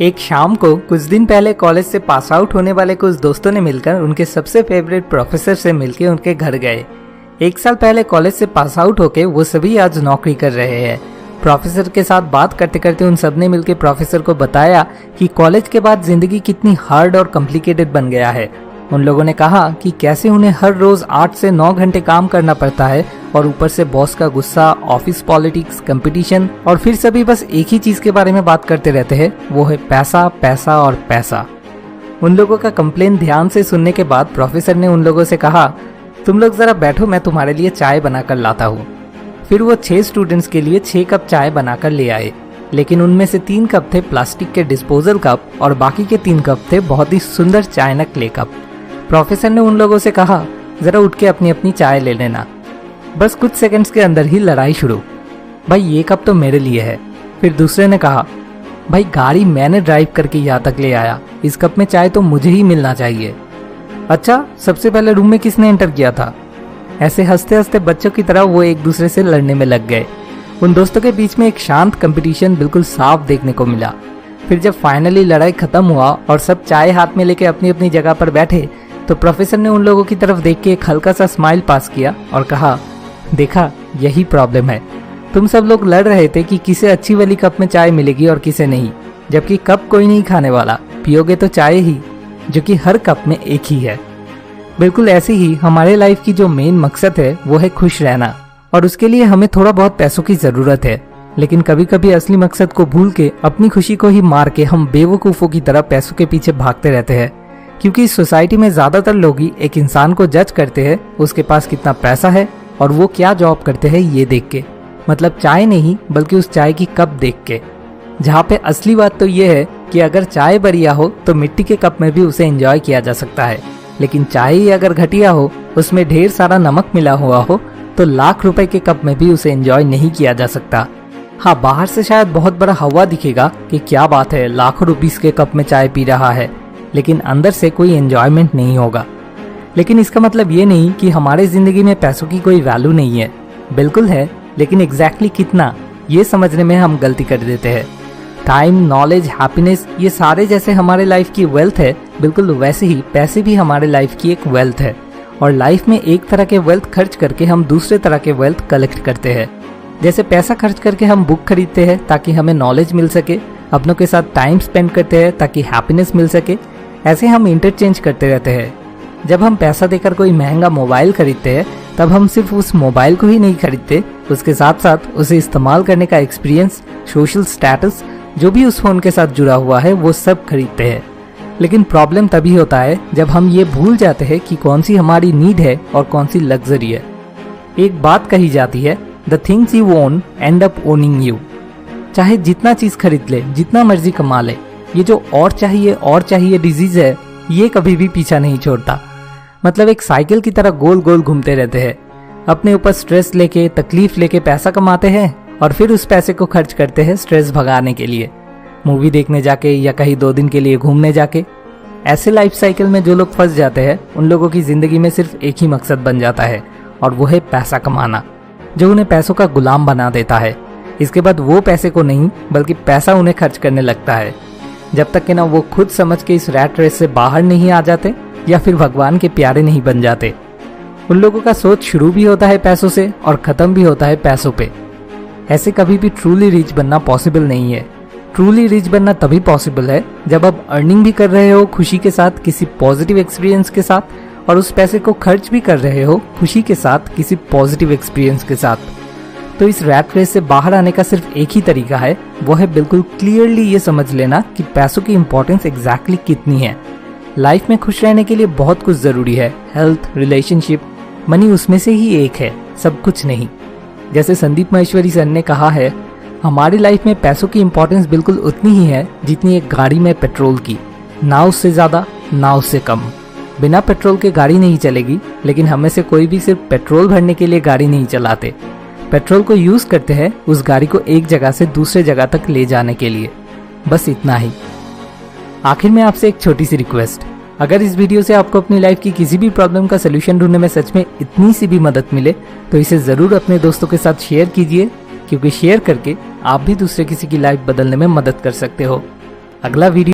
एक शाम को कुछ दिन पहले कॉलेज से पास आउट होने वाले कुछ दोस्तों ने मिलकर उनके सबसे फेवरेट प्रोफेसर से मिलकर उनके घर गए। एक साल पहले कॉलेज से पास आउट होके वो सभी आज नौकरी कर रहे हैं। प्रोफेसर के साथ बात करते करते उन सब ने मिलकर प्रोफेसर को बताया कि कॉलेज के बाद जिंदगी कितनी हार्ड और कॉम्प्लिकेटेड बन गया है। उन लोगों ने कहा कि कैसे उन्हें हर रोज 8 से 9 घंटे काम करना पड़ता है और ऊपर से बॉस का गुस्सा, ऑफिस पॉलिटिक्स, कंपटीशन और फिर सभी बस एक ही चीज के बारे में बात करते रहते हैं, वो है पैसा, पैसा और पैसा। उन लोगों का कंप्लेन ध्यान से सुनने के बाद प्रोफेसर ने उन लोगों से कहा, तुम लोग जरा बैठो, मैं तुम्हारे लिए चाय बनाकर लाता हूँ। फिर वो 6 स्टूडेंट्स के लिए 6 कप चाय बनाकर ले आए, लेकिन उनमें से 3 कप थे प्लास्टिक के डिस्पोजल कप और बाकी के 3 कप थे बहुत ही सुंदर चाइना क्ले कप। प्रोफेसर ने उन लोगों से कहा, जरा उठ के अपनी अपनी चाय ले लेना। बस कुछ सेकंड्स के अंदर ही लड़ाई शुरू। भाई ये कप तो मेरे लिए है। फिर दूसरे ने कहा, भाई गाड़ी मैंने ड्राइव करके यहाँ तक ले आया, इस कप में चाय तो मुझे ही मिलना चाहिए। अच्छा, सबसे पहले रूम में किसने एंटर किया था? ऐसे हंसते हंसते बच्चों की तरह वो एक दूसरे से लड़ने में लग गए। उन दोस्तों के बीच में एक शांत कंपटीशन बिल्कुल साफ देखने को मिला। फिर जब फाइनली लड़ाई खत्म हुआ और सब चाय हाथ में लेके अपनी अपनी जगह पर बैठे तो प्रोफेसर ने उन लोगों की तरफ देख के एक हल्का सा स्माइल पास किया और कहा, देखा, यही प्रॉब्लम है। तुम सब लोग लड़ रहे थे कि किसे अच्छी वाली कप में चाय मिलेगी और किसे नहीं, जबकि कप कोई नहीं खाने वाला, पियोगे तो चाय ही, जो कि हर कप में एक ही है। बिल्कुल ऐसे ही हमारे लाइफ की जो मेन मकसद है वो है खुश रहना, और उसके लिए हमें थोड़ा बहुत पैसों की जरूरत है। लेकिन कभी कभी असली मकसद को भूल के अपनी खुशी को ही मार के हम बेवकूफों की तरह पैसों के पीछे भागते रहते हैं। क्योंकि इस सोसाइटी में ज्यादातर लोग ही एक इंसान को जज करते हैं उसके पास कितना पैसा है और वो क्या जॉब करते हैं ये देख के, मतलब चाय नहीं बल्कि उस चाय की कप देख के। जहाँ पे असली बात तो ये है कि अगर चाय बढ़िया हो तो मिट्टी के कप में भी उसे एंजॉय किया जा सकता है, लेकिन चाय ही अगर घटिया हो, उसमें ढेर सारा नमक मिला हुआ हो, तो लाख रुपए के कप में भी उसे एंजॉय नहीं किया जा सकता। हाँ, बाहर से शायद बहुत बड़ा हवा दिखेगा कि क्या बात है, लाखों रुपीस के कप में चाय पी रहा है, लेकिन अंदर से कोई एंजॉयमेंट नहीं होगा। लेकिन इसका मतलब ये नहीं कि हमारे जिंदगी में पैसों की कोई वैल्यू नहीं है। बिल्कुल है, लेकिन एग्जैक्टली कितना, ये समझने में हम गलती कर देते हैं। टाइम, नॉलेज, हैप्पीनेस, ये सारे जैसे हमारे लाइफ की वेल्थ है, बिल्कुल वैसे ही पैसे भी हमारे लाइफ की एक वेल्थ है। और लाइफ में एक तरह के वेल्थ खर्च करके हम दूसरे तरह के वेल्थ कलेक्ट करते हैं। जैसे पैसा खर्च करके हम बुक खरीदते हैं ताकि हमें नॉलेज मिल सके, अपनों के साथ टाइम स्पेंड करते हैं ताकि हैप्पीनेस मिल सके, ऐसे हम इंटरचेंज करते रहते हैं। जब हम पैसा देकर कोई महंगा मोबाइल खरीदते हैं तब हम सिर्फ उस मोबाइल को ही नहीं खरीदते, उसके साथ साथ उसे इस्तेमाल करने का एक्सपीरियंस, सोशल स्टेटस, जो भी उस फोन के साथ जुड़ा हुआ है वो सब खरीदते हैं। लेकिन प्रॉब्लम तभी होता है जब हम ये भूल जाते हैं कि कौन सी हमारी नीड है और कौन सी लग्जरी है। एक बात कही जाती है, the things you own and up owning you. चाहे जितना चीज खरीद ले, जितना मर्जी कमा ले, ये जो और चाहिए डिजीज है, ये कभी भी पीछा नहीं छोड़ता। मतलब एक साइकिल की तरह गोल गोल घूमते रहते हैं। अपने ऊपर स्ट्रेस लेके, तकलीफ लेके पैसा कमाते हैं और फिर उस पैसे को खर्च करते हैं स्ट्रेस भगाने के लिए, मूवी देखने जाके या कहीं 2 दिन के लिए घूमने जाके। ऐसे लाइफ साइकिल में जो लोग फंस जाते हैं उन लोगों की जिंदगी में सिर्फ एक ही मकसद बन जाता है, और वो है पैसा कमाना, जो उन्हें पैसों का गुलाम बना देता है। इसके बाद वो पैसे को नहीं बल्कि पैसा उन्हें खर्च करने लगता है, जब तक कि ना वो खुद समझ के इस रैट रेस से बाहर नहीं आ जाते या फिर भगवान के प्यारे नहीं बन जाते। उन लोगों का सोच शुरू भी होता है पैसों से और खत्म भी होता है पैसों पे। ऐसे कभी भी ट्रूली रिच बनना पॉसिबल नहीं है। ट्रूली रिच बनना तभी पॉसिबल है जब आप अर्निंग भी कर रहे हो खुशी के साथ, किसी पॉजिटिव एक्सपीरियंस के साथ, और उस पैसे को खर्च भी कर रहे हो खुशी के साथ, किसी पॉजिटिव एक्सपीरियंस के साथ। तो इस रैट रेस से बाहर आने का सिर्फ एक ही तरीका है, वो है बिल्कुल क्लियरली ये समझ लेना कि पैसों की इंपॉर्टेंस एग्जैक्टली कितनी है। लाइफ में खुश रहने के लिए बहुत कुछ जरूरी है, हेल्थ, रिलेशनशिप, मनी उसमें से ही एक है, सब कुछ नहीं। जैसे संदीप महेश्वरी सर ने कहा है, हमारी लाइफ में पैसों की इंपॉर्टेंस बिल्कुल उतनी ही है जितनी एक गाड़ी में पेट्रोल की, ना उससे ज्यादा ना उससे कम। बिना पेट्रोल के गाड़ी नहीं चलेगी, लेकिन हमें से कोई भी सिर्फ पेट्रोल भरने के लिए गाड़ी नहीं चलाते। पेट्रोल को यूज करते हैं उस गाड़ी को एक जगह से दूसरे जगह तक ले जाने के लिए, बस इतना ही। आखिर में आपसे एक छोटी सी रिक्वेस्ट, अगर इस वीडियो से आपको अपनी लाइफ की किसी भी प्रॉब्लम का सलूशन ढूंढने में सच में इतनी सी भी मदद मिले तो इसे जरूर अपने दोस्तों के साथ शेयर कीजिए, क्योंकि शेयर करके आप भी दूसरे किसी की लाइफ बदलने में मदद कर सकते हो। अगला वीडियो